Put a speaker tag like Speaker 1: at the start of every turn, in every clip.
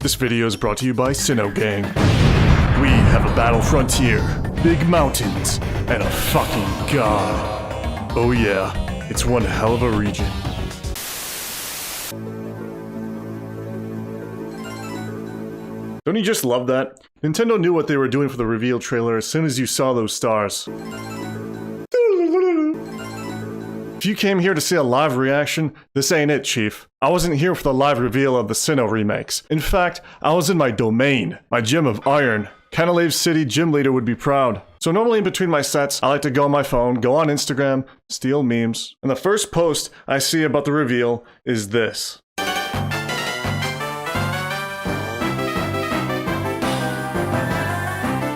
Speaker 1: This video is brought to you by Sinnoh Gang. We have a battle frontier, big mountains, and a fucking god. Oh yeah, it's one hell of a region. Don't you just love that? Nintendo knew what they were doing for the reveal trailer as soon as you saw those stars. If you came here to see a live reaction, this ain't it, Chief. I wasn't here for the live reveal of the Sinnoh remakes. In fact, I was in my domain, my gym of iron. Canalave City gym leader would be proud. So normally in between my sets, I like to go on my phone, go on Instagram, steal memes. And the first post I see about the reveal is this.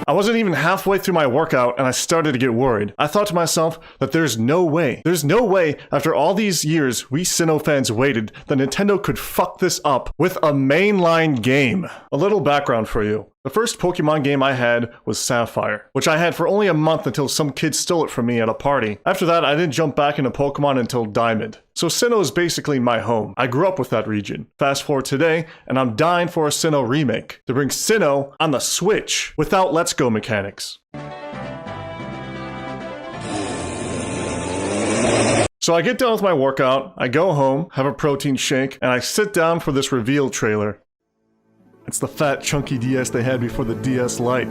Speaker 1: I wasn't even halfway through my workout and I started to get worried. I thought to myself that there's no way after all these years we Sinnoh fans waited that Nintendo could fuck this up with a mainline game. A little background for you. The first Pokemon game I had was Sapphire, which I had for only a month until some kid stole it from me at a party. After that, I didn't jump back into Pokemon until Diamond. So Sinnoh is basically my home. I grew up with that region. Fast forward today, and I'm dying for a Sinnoh remake to bring Sinnoh on the Switch without Let's Go mechanics. So I get done with my workout, I go home, have a protein shake, and I sit down for this reveal trailer. It's the fat, chunky DS they had before the DS Lite.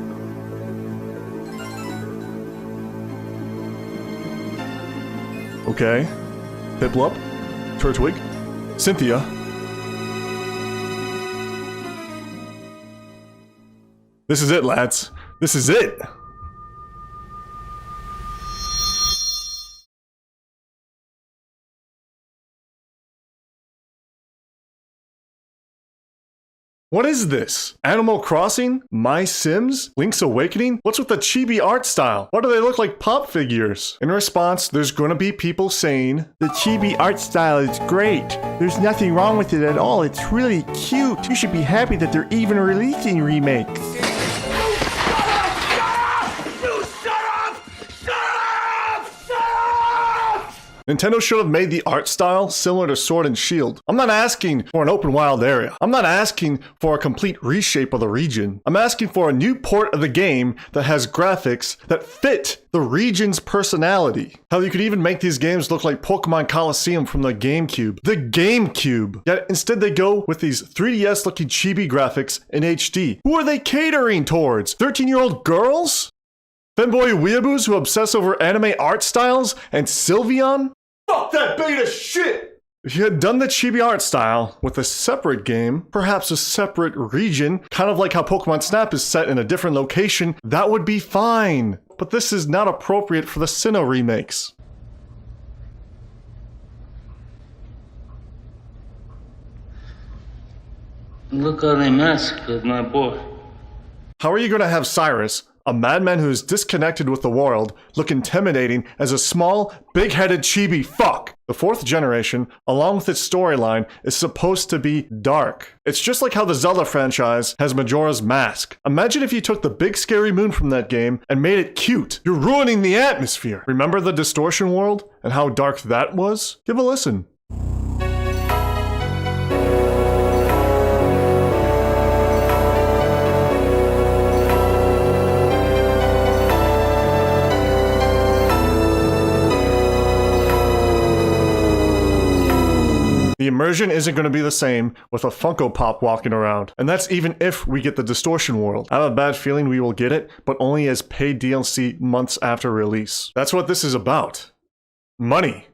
Speaker 1: Okay. Piplup. Turtwig. Cynthia. This is it, lads. This is it! What is this? Animal Crossing? My Sims? Link's Awakening? What's with the chibi art style? Why do they look like pop figures? In response, there's gonna be people saying,
Speaker 2: "The chibi art style is great. There's nothing wrong with it at all. It's really cute. You should be happy that they're even releasing remakes."
Speaker 1: Nintendo should have made the art style similar to Sword and Shield. I'm not asking for an open wild area. I'm not asking for a complete reshape of the region. I'm asking for a new port of the game that has graphics that fit the region's personality. Hell, you could even make these games look like Pokemon Coliseum from the GameCube. The GameCube! Yet instead they go with these 3DS looking chibi graphics in HD. Who are they catering towards? 13-year-old girls? Femboy weeaboos who obsess over anime art styles and Sylveon? Fuck that beta shit! If you had done the chibi art style with a separate game, perhaps a separate region, kind of like how Pokemon Snap is set in a different location, that would be fine. But this is not appropriate for the Sinnoh remakes.
Speaker 3: Look how they massacred my boy.
Speaker 1: How are you going to have Cyrus, a madman who is disconnected with the world, look intimidating as a small, big-headed chibi fuck? The fourth generation, along with its storyline, is supposed to be dark. It's just like how the Zelda franchise has Majora's Mask. Imagine if you took the big scary moon from that game and made it cute. You're ruining the atmosphere. Remember the Distortion world and how dark that was? Give a listen. The immersion isn't going to be the same with a Funko Pop walking around. And that's even if we get the Distortion world. I have a bad feeling we will get it, but only as paid DLC months after release. That's what this is about. Money.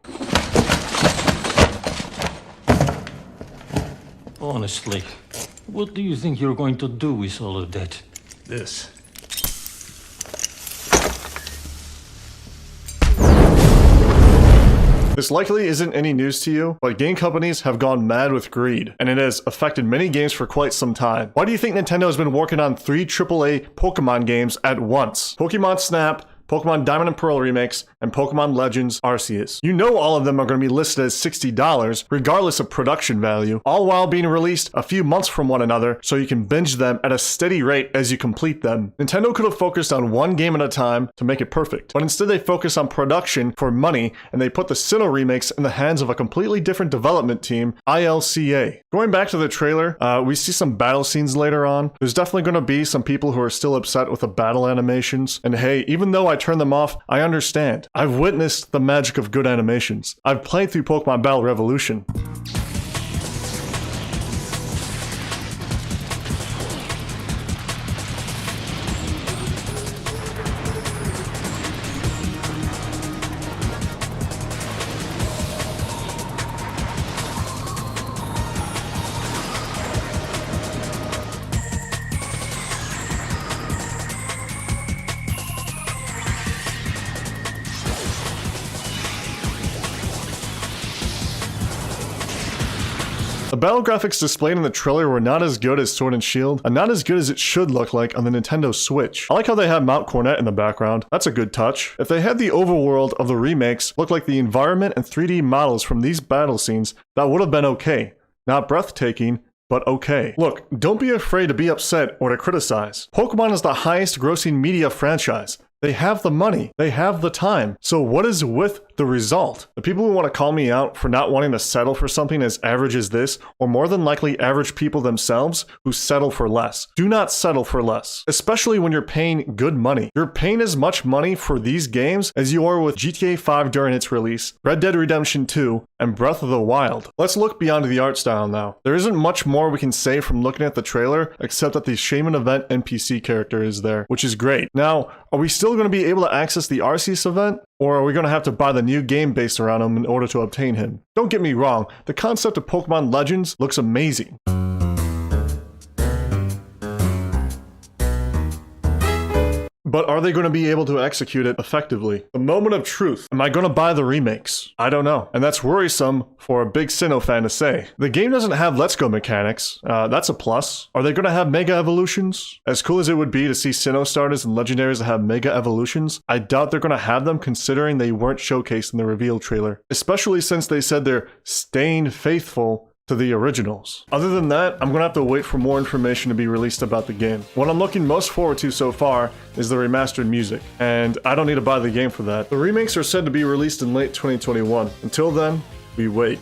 Speaker 4: Honestly, what do you think you're going to do with all of that?
Speaker 1: This. This likely isn't any news to you, but game companies have gone mad with greed, and it has affected many games for quite some time. Why do you think Nintendo has been working on 3 AAA Pokemon games at once? Pokemon Snap, Pokemon Diamond and Pearl Remakes, and Pokemon Legends Arceus. You know all of them are going to be listed as $60, regardless of production value, all while being released a few months from one another so you can binge them at a steady rate as you complete them. Nintendo could have focused on one game at a time to make it perfect, but instead they focus on production for money and they put the Sinnoh remakes in the hands of a completely different development team, ILCA. Going back to the trailer, we see some battle scenes later on. There's definitely going to be some people who are still upset with the battle animations, and hey, even though I turn them off, I understand. I've witnessed the magic of good animations. I've played through Pokemon Battle Revolution. The battle graphics displayed in the trailer were not as good as Sword and Shield, and not as good as it should look like on the Nintendo Switch. I like how they have Mount Cornet in the background. That's a good touch. If they had the overworld of the remakes look like the environment and 3D models from these battle scenes, that would have been okay. Not breathtaking, but okay. Look, don't be afraid to be upset or to criticize. Pokemon is the highest grossing media franchise. They have the money. They have the time. So what is with the result? The people who want to call me out for not wanting to settle for something as average as this, or more than likely average people themselves who settle for less. Do not settle for less, especially when you're paying good money. You're paying as much money for these games as you are with GTA 5 during its release, Red Dead Redemption 2, and Breath of the Wild. Let's look beyond the art style now. There isn't much more we can say from looking at the trailer, except that the Shaman event NPC character is there, which is great. Now, are we still going to be able to access the Arceus event? Or are we going to have to buy the new game based around him in order to obtain him? Don't get me wrong, the concept of Pokemon Legends looks amazing. But are they going to be able to execute it effectively? The moment of truth. Am I going to buy the remakes? I don't know. And that's worrisome for a big Sinnoh fan to say. The game doesn't have Let's Go mechanics. That's a plus. Are they going to have Mega Evolutions? As cool as it would be to see Sinnoh starters and legendaries that have Mega Evolutions, I doubt they're going to have them considering they weren't showcased in the reveal trailer. Especially since they said they're staying faithful to the originals. Other than that, I'm gonna have to wait for more information to be released about the game. What I'm looking most forward to so far is the remastered music, and I don't need to buy the game for that. The remakes are said to be released in late 2021. Until then, we wait.